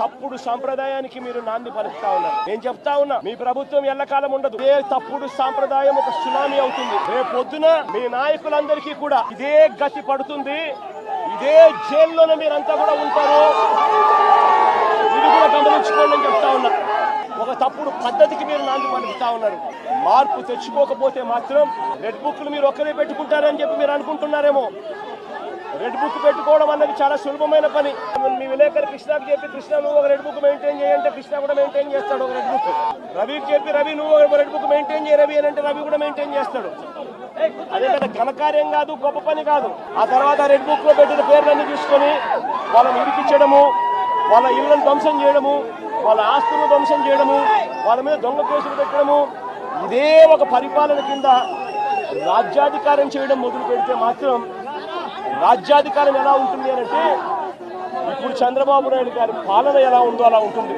తప్పుడు సాంప్రదాయానికి మీరు నాంది పలుకుతా ఉన్నారు. నేను చెప్తా ఉన్నా, మీ ప్రభుత్వం ఎల్లకాలం ఉండదు. ఇదే తప్పుడు సాంప్రదాయం ఒక సునామీ అవుతుంది. రేపు పొద్దున మీ నాయకులందరికీ కూడా ఇదే గతి పడుతుంది. ఇదే జైల్లోనే మీరంతా కూడా ఉంటారు. ఇది కూడా గమనించుకోండి అని చెప్తా ఉన్నా. ఒక తప్పుడు పద్ధతికి మీరు నాంది పలుకుతా ఉన్నారు. మార్పు తెచ్చుకోకపోతే మాత్రం రెడ్ బుక్లు మీరు ఒక్కరే పెట్టుకుంటారని చెప్పి మీరు అనుకుంటున్నారేమో. రెడ్ బుక్ పెట్టుకోవడం అన్నది చాలా సులభమైన పని. మీ విలేకరు కృష్ణకి చెప్పి, కృష్ణ నువ్వు ఒక రెడ్ బుక్ మెయింటైన్ చేయంటే కృష్ణ కూడా మెయింటైన్ చేస్తాడు ఒక రెడ్ బుక్. రవికి చెప్పి, రవి నువ్వు ఒక రెడ్ బుక్ మెయింటైన్ చేయ రవి అని అంటే రవి కూడా మెయింటైన్ చేస్తాడు. అదే కదా ఘనకార్యం కాదు, గొప్ప పని కాదు. ఆ తర్వాత రెడ్ బుక్ లో పెట్టిన పేర్లన్నీ తీసుకొని వాళ్ళని ఇరికించడము, వాళ్ళ ఇళ్లను ధ్వంసం చేయడము, వాళ్ళ ఆస్తులను ధ్వంసం చేయడము, వాళ్ళ మీద దొంగ కేసులు పెట్టడము, ఇదే ఒక పరిపాలన కింద రాజ్యాధికారం చేయడం మొదలు పెడితే మాత్రం రాజ్యాధికారం ఎలా ఉంటుంది అంటే ఇప్పుడు చంద్రబాబు నాయుడు గారి పాలన ఎలా ఉందో అలా ఉంటుంది.